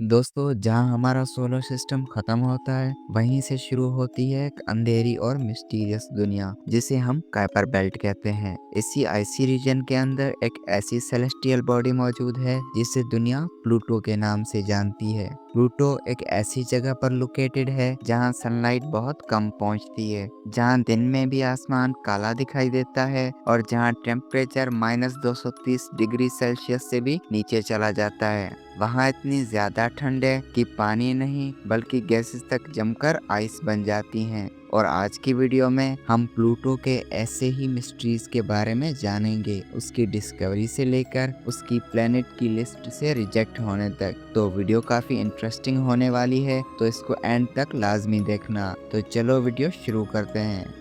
दोस्तों, जहाँ हमारा सोलर सिस्टम खत्म होता है वहीं से शुरू होती है एक अंधेरी और मिस्टीरियस दुनिया जिसे हम काइपर बेल्ट कहते हैं। इसी आईसी रीजन के अंदर एक ऐसी सेलेस्टियल बॉडी मौजूद है जिसे दुनिया प्लूटो के नाम से जानती है। प्लूटो एक ऐसी जगह पर लोकेटेड है जहाँ सनलाइट बहुत कम पहुँचती है, जहाँ दिन में भी आसमान काला दिखाई देता है और जहाँ टेम्परेचर -230 डिग्री सेल्सियस से भी नीचे चला जाता है। वहाँ इतनी ज़्यादा ठंड है कि पानी नहीं बल्कि गैसेस तक जमकर आइस बन जाती हैं। और आज की वीडियो में हम प्लूटो के ऐसे ही मिस्ट्रीज के बारे में जानेंगे, उसकी डिस्कवरी से लेकर उसकी प्लेनेट की लिस्ट से रिजेक्ट होने तक। तो वीडियो काफ़ी इंटरेस्टिंग होने वाली है, तो इसको एंड तक लाजमी देखना। तो चलो वीडियो शुरू करते हैं।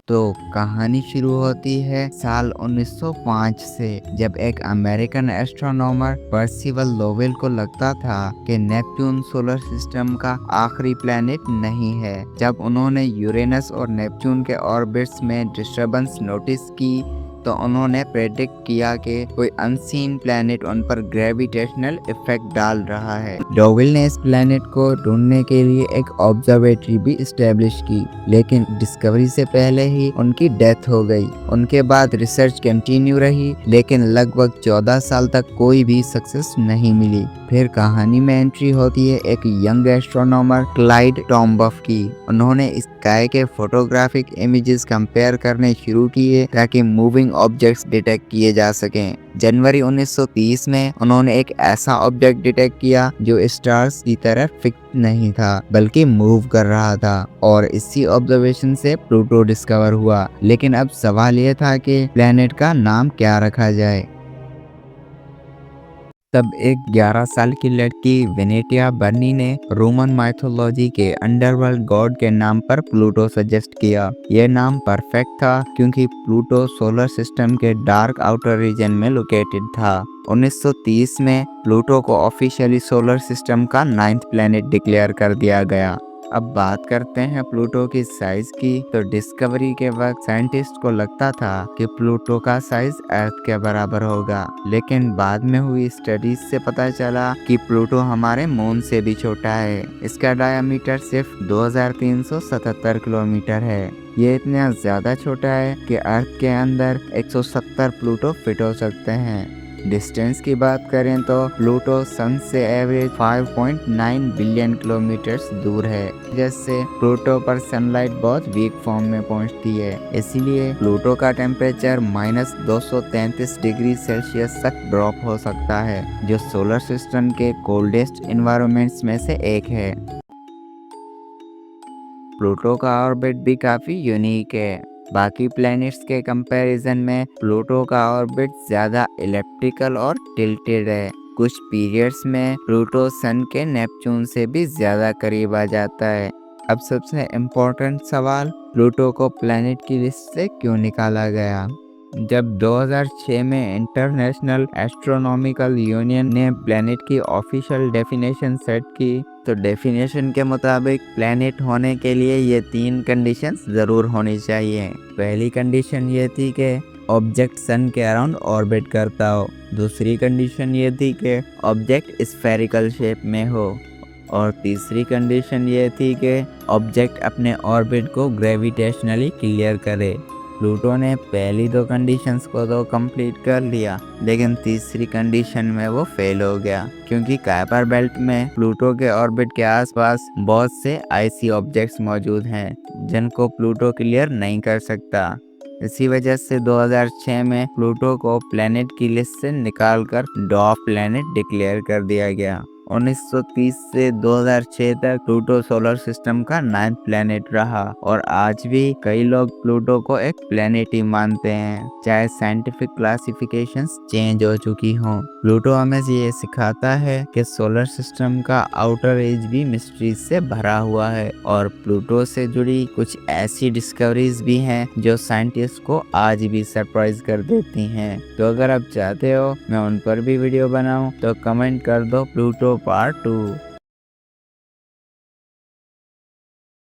तो कहानी शुरू होती है साल 1905 से, जब एक अमेरिकन एस्ट्रोनॉमर पर्सिवल लोवेल को लगता था कि नेपच्यून सोलर सिस्टम का आखिरी प्लैनेट नहीं है। जब उन्होंने यूरेनस और नेपच्यून के ऑर्बिट्स में डिस्टरबेंस नोटिस की तो उन्होंने प्रेडिक्ट किया कि कोई अनसीन प्लैनेट उन पर ग्रेविटेशनल इफेक्ट डाल रहा है। लोवेल ने इस प्लैनेट को ढूंढने के लिए एक ऑब्जर्वेटरी भी इस्टेब्लिश की, लेकिन डिस्कवरी से पहले ही उनकी डेथ हो गई। उनके बाद रिसर्च कंटिन्यू रही, लेकिन लगभग 14 साल तक कोई भी सक्सेस नहीं मिली। फिर कहानी में एंट्री होती है एक यंग एस्ट्रोनॉमर क्लाइड टॉम्बफ की। उन्होंने स्काई के फोटोग्राफिक इमेजेस कंपेयर करने शुरू किए ताकि मूविंग ऑब्जेक्ट्स डिटेक्ट किए जा सकें। जनवरी 1930 में उन्होंने एक ऐसा ऑब्जेक्ट डिटेक्ट किया जो स्टार्स की तरह फिक्स नहीं था बल्कि मूव कर रहा था, और इसी ऑब्जर्वेशन से प्लूटो डिस्कवर हुआ। लेकिन अब सवाल यह था कि प्लेनेट का नाम क्या रखा जाए। तब एक 11 साल की लड़की वेनेटिया बर्नी ने रोमन माइथोलॉजी के अंडरवर्ल्ड गॉड के नाम पर प्लूटो सजेस्ट किया। यह नाम परफेक्ट था क्योंकि प्लूटो सोलर सिस्टम के डार्क आउटर रीजन में लोकेटेड था। 1930 में प्लूटो को ऑफिशियली सोलर सिस्टम का 9th प्लैनेट डिक्लेयर कर दिया गया। अब बात करते हैं प्लूटो की साइज की। तो डिस्कवरी के वक्त साइंटिस्ट को लगता था कि प्लूटो का साइज अर्थ के बराबर होगा, लेकिन बाद में हुई स्टडीज से पता चला कि प्लूटो हमारे मून से भी छोटा है। इसका डायमीटर सिर्फ 2377 किलोमीटर है। ये इतना ज्यादा छोटा है कि अर्थ के अंदर 170 प्लूटो फिट हो सकते हैं। डिस्टेंस की बात करें तो प्लूटो सन से एवरेज 5.9 बिलियन किलोमीटर्स दूर है, जिससे प्लूटो पर सनलाइट बहुत वीक फॉर्म में पहुंचती है। इसीलिए प्लूटो का टेम्परेचर -233 डिग्री सेल्सियस तक ड्रॉप हो सकता है, जो सोलर सिस्टम के कोल्डेस्ट एनवायरनमेंट्स में से एक है। प्लूटो का ऑर्बिट भी काफ़ी यूनिक है। बाकी प्लैनेट्स के कंपैरिजन में प्लूटो का ऑर्बिट ज़्यादा इलिप्टिकल और टिल्टेड है। कुछ पीरियड्स में प्लूटो सन के नेपच्यून से भी ज़्यादा करीब आ जाता है। अब सबसे इम्पोर्टेंट सवाल, प्लूटो को प्लैनेट की लिस्ट से क्यों निकाला गया? जब 2006 में इंटरनेशनल एस्ट्रोनॉमिकल यूनियन ने प्लैनेट की ऑफिशियल डेफिनेशन सेट की, तो डेफिनेशन के मुताबिक प्लैनेट होने के लिए ये 3 कंडीशंस ज़रूर होनी चाहिए। पहली कंडीशन ये थी कि ऑब्जेक्ट सन के अराउंड ऑर्बिट करता हो। दूसरी कंडीशन ये थी कि ऑब्जेक्ट स्फेरिकल शेप में हो। और तीसरी कंडीशन ये थी कि ऑब्जेक्ट अपने ऑर्बिट को ग्रेविटेशनली क्लियर करे। प्लूटो ने पहली 2 कंडीशंस को तो कंप्लीट कर लिया, लेकिन तीसरी कंडीशन में वो फेल हो गया, क्योंकि काइपर बेल्ट में प्लूटो के ऑर्बिट के आसपास बहुत से आइसी ऑब्जेक्ट्स मौजूद हैं जिनको प्लूटो क्लियर नहीं कर सकता। इसी वजह से 2006 में प्लूटो को प्लैनेट की लिस्ट से निकालकर डॉफ प्लैनेट डिक्लेयर कर दिया गया। 1930 से 2006 तक प्लूटो सोलर सिस्टम का 9th प्लैनेट रहा, और आज भी कई लोग प्लूटो को एक प्लैनेट ही मानते हैं, चाहे साइंटिफिक क्लासिफिकेशंस चेंज हो चुकी हों। प्लूटो हमें ये सिखाता है कि सोलर सिस्टम का आउटर एज भी मिस्ट्रीज से भरा हुआ है, और प्लूटो से जुड़ी कुछ ऐसी डिस्कवरीज भी हैं जो साइंटिस्ट को आज भी सरप्राइज कर देती हैं। तो अगर आप चाहते हो मैं उन पर भी वीडियो बनाऊं तो कमेंट कर दो प्लूटो पार्ट 2।